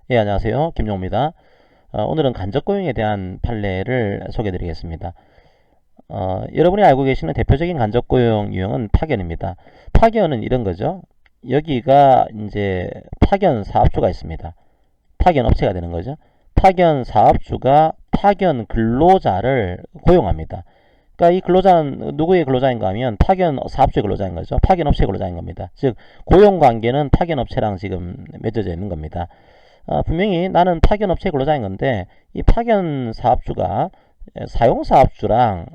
예, 안녕하세요. 김용입니다. 오늘은 간접고용에 대한 판례를 소개해 드리겠습니다. 여러분이 알고 계시는 대표적인 간접고용 유형은 파견입니다. 파견은 이런 거죠. 여기가 이제 파견 사업주가 있습니다. 파견 업체가 되는 거죠. 파견 사업주가 파견 근로자를 고용합니다. 그러니까 이 근로자는 누구의 근로자인가 하면 파견 사업주의 근로자인 거죠. 파견 업체의 근로자인 겁니다. 즉 고용 관계는 파견 업체랑 지금 맺어져 있는 겁니다. 분명히 나는 파견 업체 근로자인 건데 이 파견 사업주가 사용 사업주랑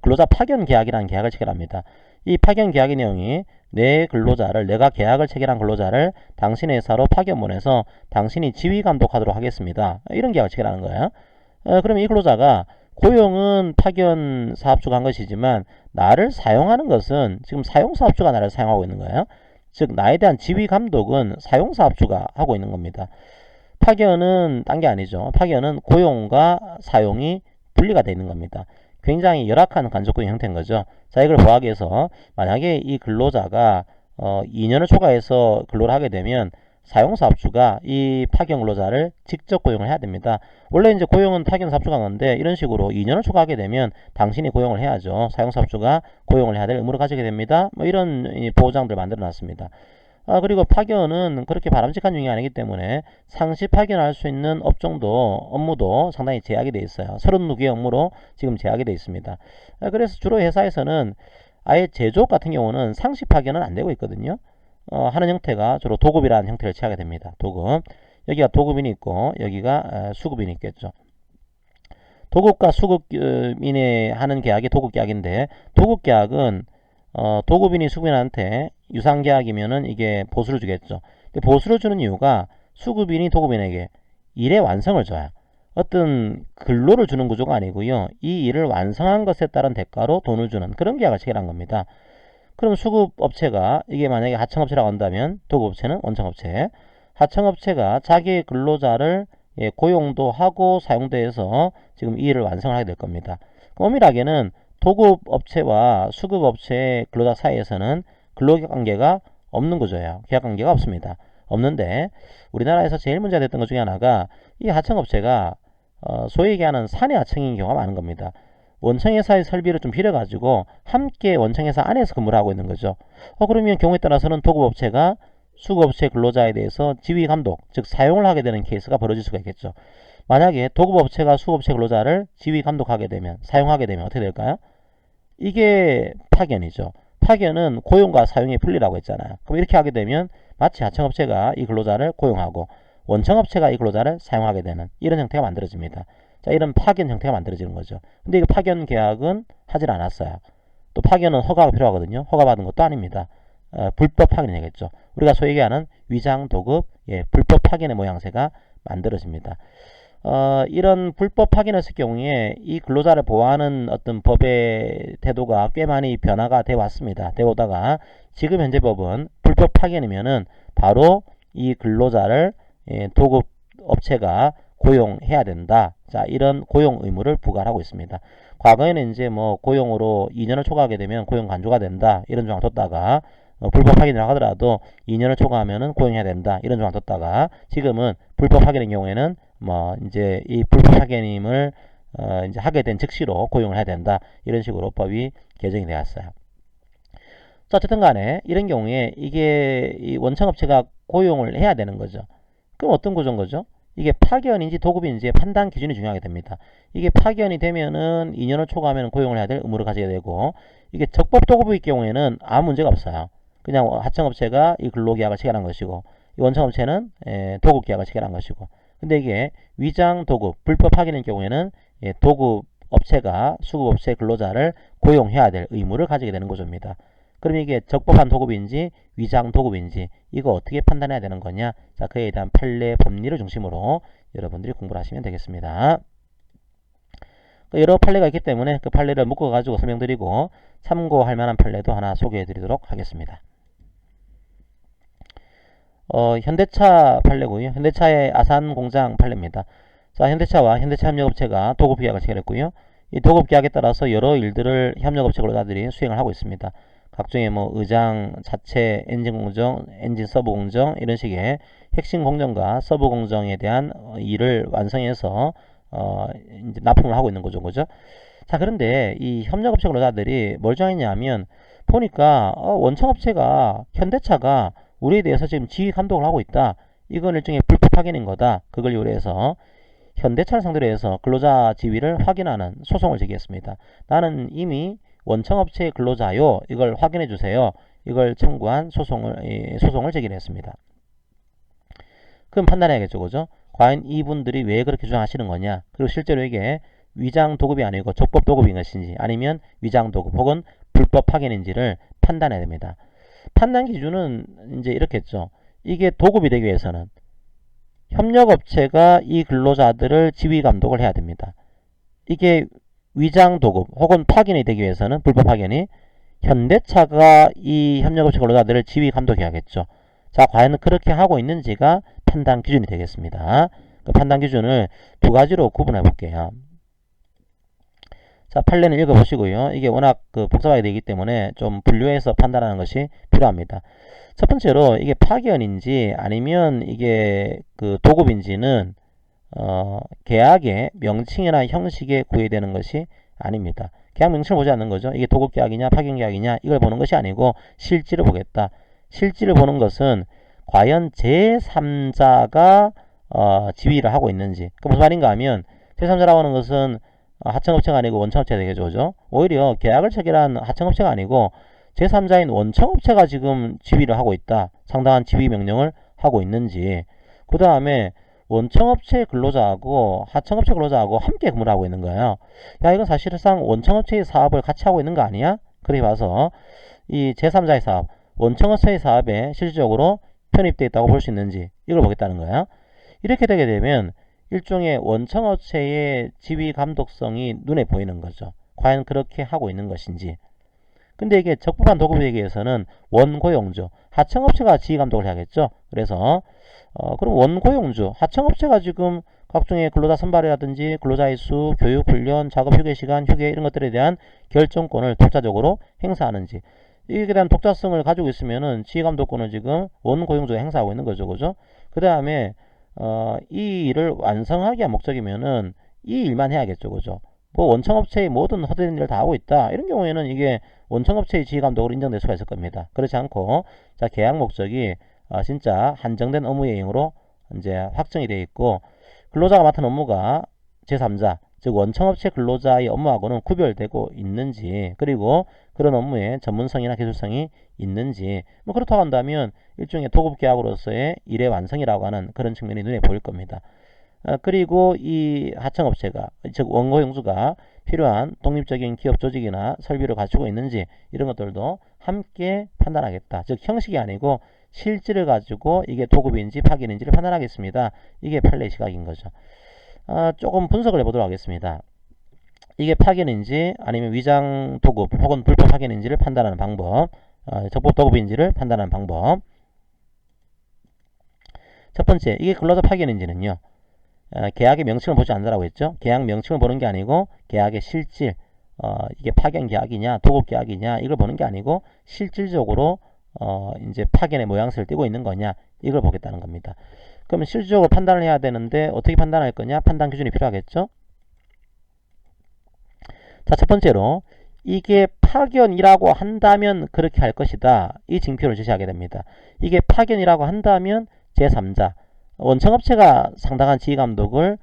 근로자 파견 계약이라는 계약을 체결합니다. 이 파견 계약의 내용이 내가 계약을 체결한 근로자를 당신의 회사로 파견 보내서 당신이 지휘 감독하도록 하겠습니다. 이런 계약을 체결하는 거예요. 그러면 이 근로자가 고용은 파견 사업주가 한 것이지만 나를 사용하는 것은 지금 사용 사업주가 나를 사용하고 있는 거예요. 즉 나에 대한 지휘 감독은 사용 사업주가 하고 있는 겁니다. 파견은 딴 게 아니죠. 파견은 고용과 사용이 분리가 되어 있는 겁니다. 굉장히 열악한 간접고용 형태인 거죠. 자, 이걸 보하기 위해서 만약에 이 근로자가 2년을 초과해서 근로를 하게 되면 사용사업주가 이 파견 근로자를 직접 고용을 해야 됩니다. 원래 이제 고용은 파견 사업주가 하는데 이런 식으로 2년을 초과하게 되면 당신이 고용을 해야죠. 사용사업주가 고용을 해야 될 의무를 가지게 됩니다. 뭐 이런 보호장들 만들어 놨습니다. 그리고 파견은 그렇게 바람직한 유형이 아니기 때문에 상시 파견할 수 있는 업종도 업무도 상당히 제약이 되어 있어요. 32개의 업무로 지금 제약이 되어 있습니다. 그래서 주로 회사에서는 아예 제조업 같은 경우는 상시 파견은 안 되고 있거든요. 하는 형태가 주로 도급이라는 형태를 취하게 됩니다. 도급. 여기가 도급인이 있고 여기가 수급인이 있겠죠. 도급과 수급인이 하는 계약이 도급계약인데 도급계약은 도급인이 수급인한테 유상계약이면은 이게 보수를 주겠죠. 근데 보수를 주는 이유가 수급인이 도급인에게 일의 완성을 줘요. 어떤 근로를 주는 구조가 아니고요. 이 일을 완성한 것에 따른 대가로 돈을 주는 그런 계약을 체결한 겁니다. 그럼 수급업체가 이게 만약에 하청업체라고 한다면 도급업체는 원청업체, 하청업체가 자기의 근로자를 고용도 하고 사용도 해서 지금 이 일을 완성을 하게 될 겁니다. 엄밀하게는 도급업체와 수급업체의 근로자 사이에서는 근로관계가 없는 구조예요. 계약관계가 없습니다. 없는데 우리나라에서 제일 문제가 됐던 것 중에 하나가 이 하청업체가 소위 얘기하는 사내 하청인 경우가 많은 겁니다. 원청회사의 설비를 좀 빌려가지고 함께 원청회사 안에서 근무를 하고 있는 거죠. 그러면 경우에 따라서는 도급업체가 수급업체 근로자에 대해서 지휘 감독, 즉 사용을 하게 되는 케이스가 벌어질 수가 있겠죠. 만약에 도급업체가 수급업체 근로자를 지휘 감독하게 되면, 사용하게 되면 어떻게 될까요? 이게 파견이죠. 파견은 고용과 사용의 분리라고 했잖아요. 그럼 이렇게 하게 되면 마치 하청업체가 이 근로자를 고용하고 원청업체가 이 근로자를 사용하게 되는 이런 형태가 만들어집니다. 자, 이런 파견 형태가 만들어지는 거죠. 근데 이 파견 계약은 하질 않았어요. 또 파견은 허가가 필요하거든요. 허가받은 것도 아닙니다. 불법 파견이겠죠. 우리가 소위 얘기하는 위장 도급, 불법 파견의 모양새가 만들어집니다. 이런 불법 파견했을 경우에 이 근로자를 보호하는 어떤 법의 태도가 꽤 많이 변화가 되어 왔습니다. 되어 오다가 지금 현재 법은 불법 파견이면은 바로 이 근로자를 도급 업체가 고용해야 된다. 자, 이런 고용 의무를 부과하고 있습니다. 과거에는 이제 뭐 고용으로 2년을 초과하게 되면 고용 간주가 된다. 이런 조항 뒀다가 불법 확인이라고 하더라도 2년을 초과하면은 고용해야 된다. 이런 조항 뒀다가 지금은 불법 확인의 경우에는 뭐 이제 이 불법 확인임을 이제 하게 된 즉시로 고용을 해야 된다. 이런 식으로 법이 개정이 되었어요. 자, 어쨌든 간에 이런 경우에 이게 이 원청업체가 고용을 해야 되는 거죠. 그럼 어떤 구조인 거죠? 이게 파견인지 도급인지의 판단 기준이 중요하게 됩니다. 이게 파견이 되면은 2년을 초과하면 고용을 해야 될 의무를 가지게 되고 이게 적법 도급일 경우에는 아무 문제가 없어요. 그냥 하청업체가 이 근로계약을 체결한 것이고 이 원청업체는 도급계약을 체결한 것이고 근데 이게 위장 도급, 불법 파견인 경우에는 도급업체가 수급업체 근로자를 고용해야 될 의무를 가지게 되는 구조입니다. 그럼 이게 적법한 도급인지 위장 도급인지 이거 어떻게 판단해야 되는 거냐? 자, 그에 대한 판례 법리를 중심으로 여러분들이 공부를 하시면 되겠습니다. 여러 판례가 있기 때문에 그 판례를 묶어가지고 설명드리고 참고할 만한 판례도 하나 소개해드리도록 하겠습니다. 현대차 판례고요. 현대차의 아산공장 판례입니다. 자, 현대차와 현대차 협력업체가 도급계약을 체결했고요. 이 도급계약에 따라서 여러 일들을 협력업체 근로자들이 수행을 하고 있습니다. 각종의 뭐 의장, 자체, 엔진 공정, 엔진 서브 공정 이런 식의 핵심 공정과 서브 공정에 대한 일을 완성해서 이제 납품을 하고 있는 거죠, 그죠? 자, 그런데 이 협력업체 근로자들이 뭘 정했냐면 보니까 원청업체가 현대차가 우리에 대해서 지금 지휘 감독을 하고 있다. 이건 일종의 불법 파견인 거다. 그걸 요구해서 현대차를 상대로 해서 근로자 지위를 확인하는 소송을 제기했습니다. 나는 이미 원청업체 근로자요. 이걸 확인해 주세요. 이걸 청구한 소송을 제기했습니다. 그럼 판단해야겠죠, 그죠? 과연 이분들이 왜 그렇게 주장하시는 거냐? 그리고 실제로 이게 위장 도급이 아니고 적법 도급인 것인지 아니면 위장 도급 혹은 불법 파견인지를 판단해야 됩니다. 판단 기준은 이제 이렇겠죠. 이게 도급이 되기 위해서는 협력업체가 이 근로자들을 지휘 감독을 해야 됩니다. 이게 위장 도급 혹은 파견이 되기 위해서는 불법 파견이 현대차가 이 협력업체 근로자들을 지휘 감독해야겠죠. 자, 과연 그렇게 하고 있는지가 판단 기준이 되겠습니다. 그 판단 기준을 두 가지로 구분해 볼게요. 자, 판례는 읽어보시고요. 이게 워낙 복잡하게 되기 때문에 좀 분류해서 판단하는 것이 필요합니다. 첫 번째로 이게 파견인지 아니면 이게 도급인지는 계약의 명칭이나 형식에 구애되는 것이 아닙니다. 계약 명칭을 보지 않는 거죠. 이게 도급계약이냐 파견계약이냐 이걸 보는 것이 아니고 실질을 보겠다. 실질을 보는 것은 과연 제3자가 지휘를 하고 있는지. 그 무슨 말인가 하면 제3자라고 하는 것은 하청업체가 아니고 원청업체가 되겠죠. 그죠? 오히려 계약을 체결한 하청업체가 아니고 제3자인 원청업체가 지금 지휘를 하고 있다. 상당한 지휘 명령을 하고 있는지. 그 다음에 원청업체 근로자하고 하청업체 근로자하고 함께 근무를 하고 있는 거예요. 야, 이건 사실상 원청업체의 사업을 같이 하고 있는 거 아니야? 그래 봐서 이 제3자의 사업, 원청업체의 사업에 실질적으로 편입되어 있다고 볼 수 있는지 이걸 보겠다는 거예요. 이렇게 되게 되면 일종의 원청업체의 지휘 감독성이 눈에 보이는 거죠. 과연 그렇게 하고 있는 것인지. 근데 이게 적법한 도급에 대기 위해서는 원고용주, 하청업체가 지휘 감독을 해야겠죠. 그래서 그럼 원고용주, 하청업체가 지금 각종의 근로자 선발이라든지 근로자의 수, 교육, 훈련, 작업 휴게 시간, 휴게 이런 것들에 대한 결정권을 독자적으로 행사하는지 이에 대한 독자성을 가지고 있으면은 지휘 감독권을 지금 원고용주가 행사하고 있는 거죠, 그죠? 그 다음에 이 일을 완성하기 위한 목적이면은 이 일만 해야겠죠, 그죠? 뭐 원청업체의 모든 허드렛 일을 다 하고 있다. 이런 경우에는 이게 원청업체의 지휘 감독으로 인정될 수가 있을 겁니다. 그렇지 않고 자 계약 목적이 진짜 한정된 업무 이행으로 이제 확정이 되어 있고 근로자가 맡은 업무가 제3자 즉 원청업체 근로자의 업무하고는 구별되고 있는지 그리고 그런 업무에 전문성이나 기술성이 있는지 뭐 그렇다고 한다면 일종의 도급계약으로서의 일의 완성이라고 하는 그런 측면이 눈에 보일 겁니다. 그리고 이 하청업체가 즉 원고용주가 필요한 독립적인 기업 조직이나 설비를 갖추고 있는지 이런 것들도 함께 판단하겠다. 즉 형식이 아니고 실질을 가지고 이게 도급인지 파견인지를 판단하겠습니다. 이게 판례 시각인 거죠. 조금 분석을 해보도록 하겠습니다. 이게 파견인지 아니면 위장 도급 혹은 불법 파견인지를 판단하는 방법, 적법 도급인지를 판단하는 방법. 첫 번째, 이게 근로자 파견인지는요. 계약의 명칭을 보지 않는다고 했죠. 계약 명칭을 보는 게 아니고 계약의 실질, 이게 파견 계약이냐 도급 계약이냐 이걸 보는 게 아니고 실질적으로 이제 파견의 모양새를 띠고 있는 거냐 이걸 보겠다는 겁니다. 그러면 실질적으로 판단을 해야 되는데 어떻게 판단할 거냐 판단 기준이 필요하겠죠. 자, 첫 번째로 이게 파견이라고 한다면 그렇게 할 것이다. 이 징표를 제시하게 됩니다. 이게 파견이라고 한다면 제3자 원청업체가 상당한 지휘감독을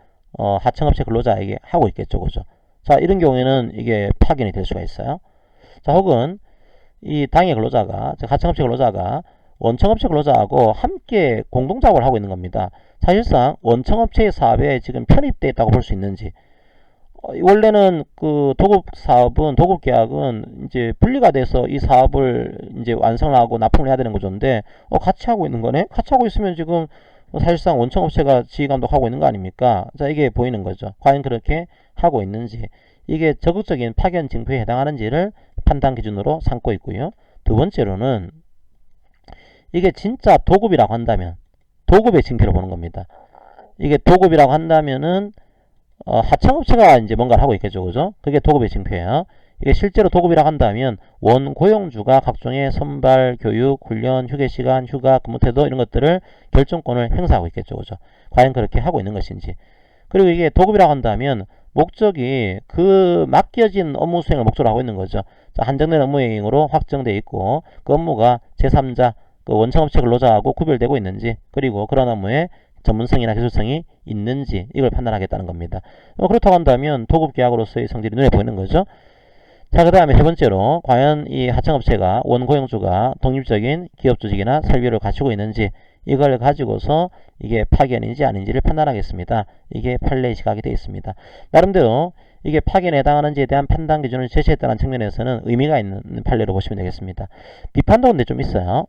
하청업체 근로자에게 하고 있겠죠, 그죠? 자, 이런 경우에는 이게 파견이 될 수가 있어요. 자, 혹은 이 당해 근로자가 즉 하청업체 근로자가 원청업체 근로자하고 함께 공동작업을 하고 있는 겁니다. 사실상 원청업체의 사업에 지금 편입되어 있다고 볼 수 있는지 원래는 그 도급 사업은 도급 계약은 이제 분리가 돼서 이 사업을 이제 완성을 하고 납품을 해야 되는 거죠인데 같이 하고 있는 거네. 같이 하고 있으면 지금 사실상 원청업체가 지휘 감독하고 있는 거 아닙니까? 자, 이게 보이는 거죠. 과연 그렇게 하고 있는지 이게 적극적인 파견 징표에 해당하는지를 판단 기준으로 삼고 있고요. 두 번째로는 이게 진짜 도급이라고 한다면 도급의 징표를 보는 겁니다. 이게 도급이라고 한다면은 하청업체가 이제 뭔가를 하고 있겠죠, 그죠? 그게 도급의 징표예요. 이게 실제로 도급이라고 한다면 원고용주가 각종의 선발, 교육, 훈련, 휴게시간, 휴가, 근무태도 이런 것들을 결정권을 행사하고 있겠죠. 그죠? 과연 그렇게 하고 있는 것인지. 그리고 이게 도급이라고 한다면 목적이 그 맡겨진 업무 수행을 목적으로 하고 있는 거죠. 자, 한정된 업무행위로 확정되어 있고 그 업무가 제3자, 그 원청업체 근로자하고 구별되고 있는지, 그리고 그런 업무에 전문성이나 기술성이 있는지 이걸 판단하겠다는 겁니다. 그렇다고 한다면 도급계약으로서의 성질이 눈에 보이는 거죠. 자, 그 다음에 세 번째로 과연 이 하청업체가 원고용주가 독립적인 기업조직이나 설비를 갖추고 있는지, 이걸 가지고서 이게 파견인지 아닌지를 판단하겠습니다. 이게 판례 시각이 되어 있습니다. 나름대로 이게 파견에 해당하는지에 대한 판단 기준을 제시했다는 측면에서는 의미가 있는 판례로 보시면 되겠습니다. 비판도 근데 좀 있어요.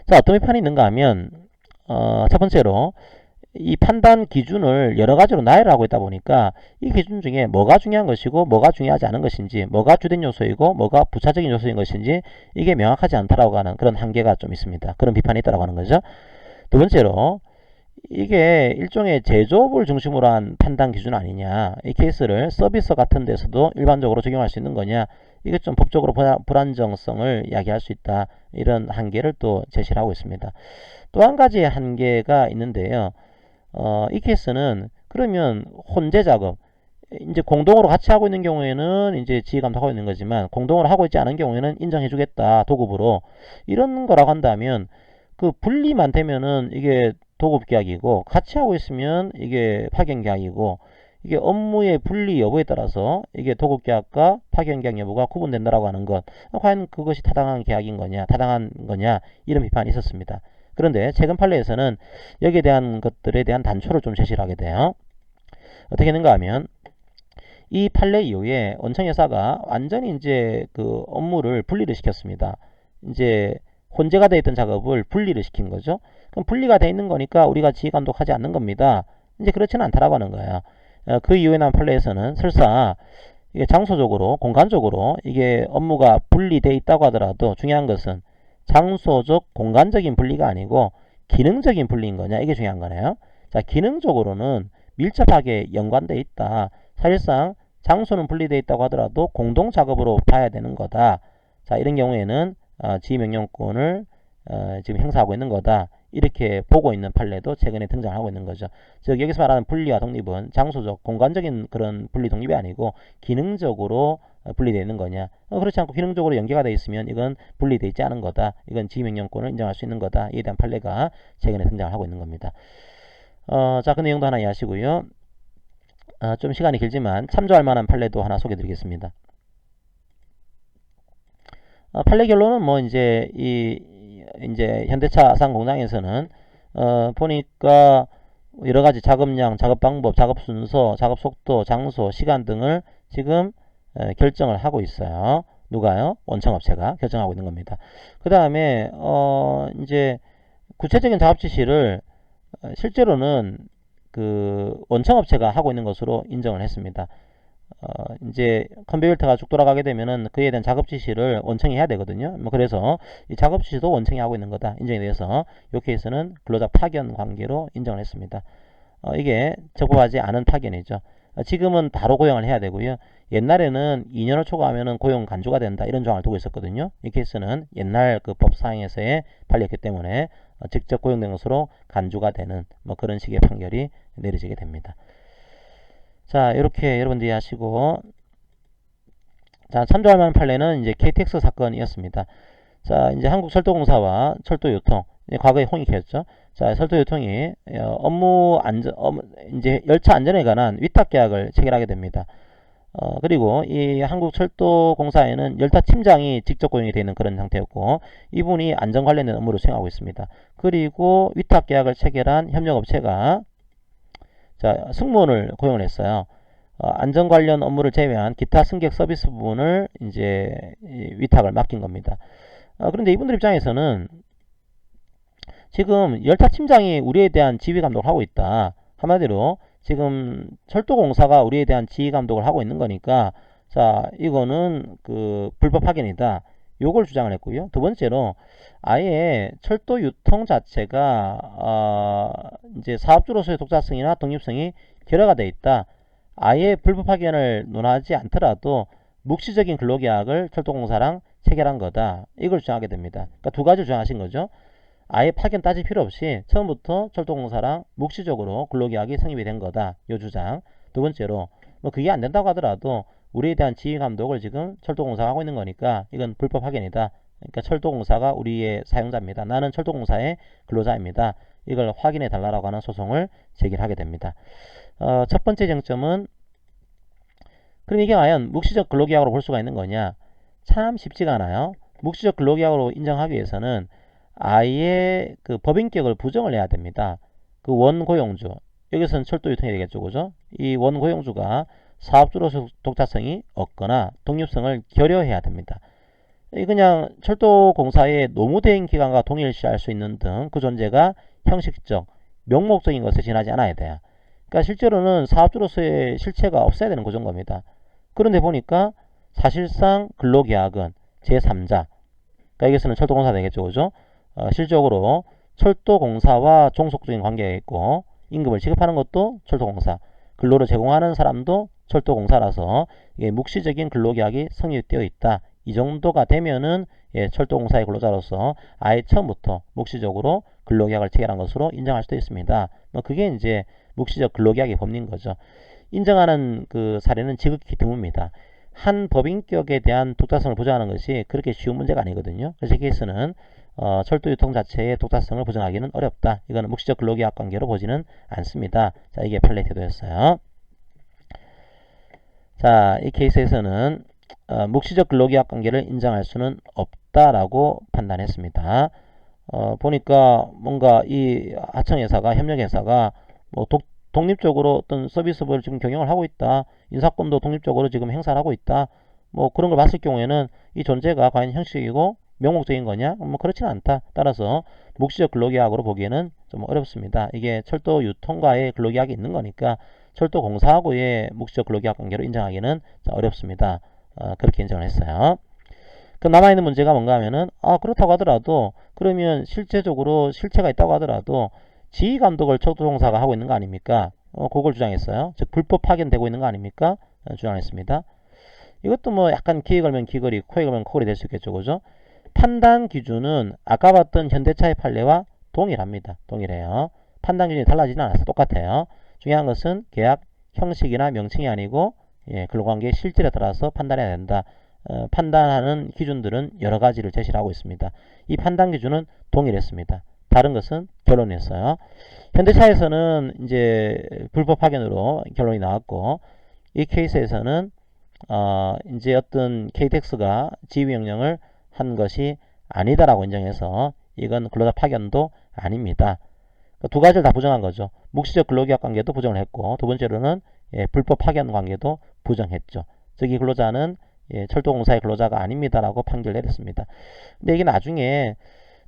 자, 어떤 비판이 있는가 하면 첫 번째로 이 판단 기준을 여러 가지로 나열하고 있다 보니까 이 기준 중에 뭐가 중요한 것이고 뭐가 중요하지 않은 것인지, 뭐가 주된 요소이고 뭐가 부차적인 요소인 것인지 이게 명확하지 않다라고 하는 그런 한계가 좀 있습니다. 그런 비판이 있다고 하는 거죠. 두 번째로 이게 일종의 제조업을 중심으로 한 판단 기준 아니냐, 이 케이스를 서비스 같은 데서도 일반적으로 적용할 수 있는 거냐, 이게 좀 법적으로 불안정성을 야기할 수 있다, 이런 한계를 또 제시를 하고 있습니다. 또 한 가지 한계가 있는데요. 이 케이스는 그러면 혼재 작업, 이제 공동으로 같이 하고 있는 경우에는 이제 지휘 감독하고 있는 거지만 공동으로 하고 있지 않은 경우에는 인정해주겠다, 도급으로, 이런 거라고 한다면 그 분리만 되면은 이게 도급 계약이고, 같이 하고 있으면 이게 파견 계약이고, 이게 업무의 분리 여부에 따라서 이게 도급 계약과 파견 계약 여부가 구분된다라고 하는 것, 과연 그것이 타당한 계약인 거냐, 타당한 거냐, 이런 비판이 있었습니다. 그런데 최근 판례에서는 여기에 대한 것들에 대한 단초를 좀 제시를 하게 돼요. 어떻게 했는가 하면 이 판례 이후에 원청여사가 완전히 이제 그 업무를 분리를 시켰습니다. 이제 혼재가 되어 있던 작업을 분리를 시킨 거죠. 그럼 분리가 되어 있는 거니까 우리가 지휘 감독하지 않는 겁니다. 이제 그렇지는 않다라고 하는 거예요. 그 이후에 나온 판례에서는 설사 이게 장소적으로, 공간적으로 이게 업무가 분리되어 있다고 하더라도 중요한 것은 장소적, 공간적인 분리가 아니고 기능적인 분리인 거냐, 이게 중요한 거네요. 자, 기능적으로는 밀접하게 연관되어 있다. 사실상 장소는 분리되어 있다고 하더라도 공동 작업으로 봐야 되는 거다. 자, 이런 경우에는 지휘명령권을 지금 행사하고 있는 거다, 이렇게 보고 있는 판례도 최근에 등장하고 있는 거죠. 즉 여기서 말하는 분리와 독립은 장소적, 공간적인 그런 분리 독립이 아니고 기능적으로 분리되어 있는 거냐, 그렇지 않고 기능적으로 연계가 되어 있으면 이건 분리되어 있지 않은 거다, 이건 지휘명령권을 인정할 수 있는 거다, 이에 대한 판례가 최근에 등장하고 있는 겁니다. 자, 그 내용도 하나 이해하시고요. 좀 시간이 길지만 참조할 만한 판례도 하나 소개해 드리겠습니다. 판례 결론은 뭐 이제 이제 현대차 아산 공장에서는 보니까 여러 가지 작업량, 작업 방법, 작업 순서, 작업 속도, 장소, 시간 등을 지금 결정을 하고 있어요. 누가요? 원청업체가 결정하고 있는 겁니다. 그 다음에 이제 구체적인 작업 지시를 실제로는 그 원청업체가 하고 있는 것으로 인정을 했습니다. 이제 컨베이어벨트가 쭉 돌아가게 되면은 그에 대한 작업 지시를 원청이 해야 되거든요. 뭐 그래서 이 작업 지시도 원청이 하고 있는 거다, 인정이 돼서 이 케이스는 근로자 파견 관계로 인정을 했습니다. 이게 적법하지 않은 파견이죠. 지금은 바로 고용을 해야 되고요. 옛날에는 2년을 초과하면은 고용 간주가 된다, 이런 조항을 두고 있었거든요. 이 케이스는 옛날 그 법사항에서의 판례였기 때문에 직접 고용된 것으로 간주가 되는 뭐 그런 식의 판결이 내려지게 됩니다. 자, 이렇게 여러분들이 하시고, 자, 참조할 만한 판례는 이제 KTX 사건이었습니다. 자, 이제 한국철도공사와 철도유통, 과거에 홍익회였죠. 자, 철도유통이 이제 열차 안전에 관한 위탁계약을 체결하게 됩니다. 그리고 이 한국철도공사에는 열차 팀장이 직접 고용이 되는 그런 상태였고, 이분이 안전 관련된 업무를 수행하고 있습니다. 그리고 위탁계약을 체결한 협력업체가 자, 승무원을 고용을 했어요. 안전 관련 업무를 제외한 기타 승객 서비스 부분을 이제 위탁을 맡긴 겁니다. 그런데 이분들 입장에서는 지금 열차 팀장이 우리에 대한 지휘 감독을 하고 있다. 한마디로 지금 철도공사가 우리에 대한 지휘 감독을 하고 있는 거니까, 자, 이거는 그 불법 파견이다, 요걸 주장을 했고요. 두 번째로 아예 철도 유통 자체가 이제 사업주로서의 독자성이나 독립성이 결여가 돼 있다. 아예 불법 파견을 논하지 않더라도 묵시적인 근로계약을 철도공사랑 체결한 거다. 이걸 주장하게 됩니다. 그러니까 두 가지를 주장하신 거죠. 아예 파견 따질 필요 없이 처음부터 철도공사랑 묵시적으로 근로계약이 성립이 된 거다. 요 주장. 두 번째로 뭐 그게 안 된다고 하더라도 우리에 대한 지휘 감독을 지금 철도공사가 하고 있는 거니까 이건 불법 파견이다. 그러니까 철도공사가 우리의 사용자입니다. 나는 철도공사의 근로자입니다. 이걸 확인해 달라고 하는 소송을 제기를 하게 됩니다. 첫 번째 쟁점은 그럼 이게 과연 묵시적 근로계약으로 볼 수가 있는 거냐? 참 쉽지가 않아요. 묵시적 근로계약으로 인정하기 위해서는 아예 그 법인격을 부정을 해야 됩니다. 그 원고용주, 여기서는 철도 유통이 되겠죠, 그죠? 이 원고용주가 사업주로서 독자성이 없거나 독립성을 결여해야 됩니다. 그냥 철도공사의 노무대행 기관과 동일시할 수 있는 등 그 존재가 형식적, 명목적인 것에 지나지 않아야 돼요. 그러니까 실제로는 사업주로서의 실체가 없어야 되는 구조인 겁니다. 그런데 보니까 사실상 근로계약은 제3자, 그러니까 여기서는 철도공사 되겠죠, 그죠? 실적으로 철도공사와 종속적인 관계가 있고 임금을 지급하는 것도 철도공사, 근로를 제공하는 사람도 철도공사라서 이게 묵시적인 근로계약이 성립되어 있다. 이 정도가 되면은 철도공사의 근로자로서 아예 처음부터 묵시적으로 근로계약을 체결한 것으로 인정할 수도 있습니다. 그게 이제 묵시적 근로계약의 법리인 거죠. 인정하는 그 사례는 지극히 드뭅니다. 한 법인격에 대한 독자성을 보장하는 것이 그렇게 쉬운 문제가 아니거든요. 그래서 이 케이스는 철도 유통 자체의 독자성을 보장하기는 어렵다. 이거는 묵시적 근로계약 관계로 보지는 않습니다. 자, 이게 판례 태도였어요. 자, 이 케이스에서는 묵시적 근로계약 관계를 인정할 수는 없다라고 판단했습니다. 보니까 뭔가 이 하청회사가, 협력회사가 뭐 독립적으로 어떤 서비스업을 지금 경영을 하고 있다. 인사권도 독립적으로 지금 행사를 하고 있다. 뭐 그런 걸 봤을 경우에는 이 존재가 과연 형식이고 명목적인 거냐? 뭐 그렇지는 않다. 따라서 묵시적 근로계약으로 보기에는 좀 어렵습니다. 이게 철도 유통과의 근로계약이 있는 거니까 철도공사하고의 묵시적 근로계약 관계로 인정하기는 어렵습니다. 그렇게 인정을 했어요. 그 남아있는 문제가 뭔가 하면은 그렇다고 하더라도 그러면 실제적으로 실체가 있다고 하더라도 지휘감독을 철도공사가 하고 있는 거 아닙니까? 그걸 주장했어요. 즉 불법 파견되고 있는 거 아닙니까? 주장했습니다. 이것도 뭐 약간 기에 걸면 기걸이, 코에 걸면 코걸이 될 수 있겠죠, 그죠? 판단 기준은 아까 봤던 현대차의 판례와 동일합니다. 동일해요. 판단 기준이 달라지진 않아서 똑같아요. 중요한 것은 계약 형식이나 명칭이 아니고 근로관계의 실질에 따라서 판단해야 된다. 판단하는 기준들은 여러 가지를 제시를 하고 있습니다. 이 판단 기준은 동일했습니다. 다른 것은 결론이었어요. 현대차에서는 이제 불법 파견으로 결론이 나왔고 이 케이스에서는 이제 어떤 KTX가 지휘명령을 한 것이 아니다라고 인정해서 이건 근로자 파견도 아닙니다. 두 가지를 다 부정한 거죠. 묵시적 근로계약 관계도 부정을 했고 두 번째로는 불법 파견 관계도 부정했죠. 즉 이 근로자는 철도공사의 근로자가 아닙니다라고 판결을 내렸습니다. 근데 이게 나중에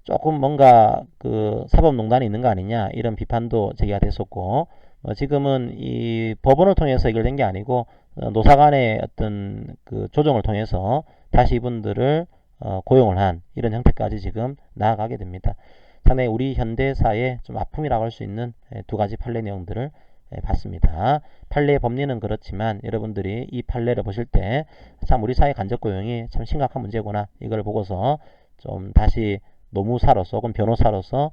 조금 뭔가 그 사법농단이 있는 거 아니냐 이런 비판도 제기가 됐었고 지금은 이 법원을 통해서 해결된 게 아니고 노사 간의 어떤 그 조정을 통해서 다시 이분들을 고용을 한 이런 형태까지 지금 나아가게 됩니다. 상당히 우리 현대사의 좀 아픔이라고 할 수 있는 두 가지 판례 내용들을 봤습니다. 판례의 법리는 그렇지만 여러분들이 이 판례를 보실 때 참 우리 사회 간접고용이 참 심각한 문제구나 이걸 보고서 좀 다시 노무사로서 혹은 변호사로서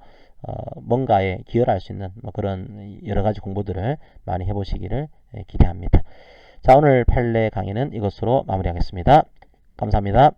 뭔가에 기여를 할 수 있는 뭐 그런 여러 가지 공부들을 많이 해보시기를 기대합니다. 자, 오늘 판례 강의는 이것으로 마무리하겠습니다. 감사합니다.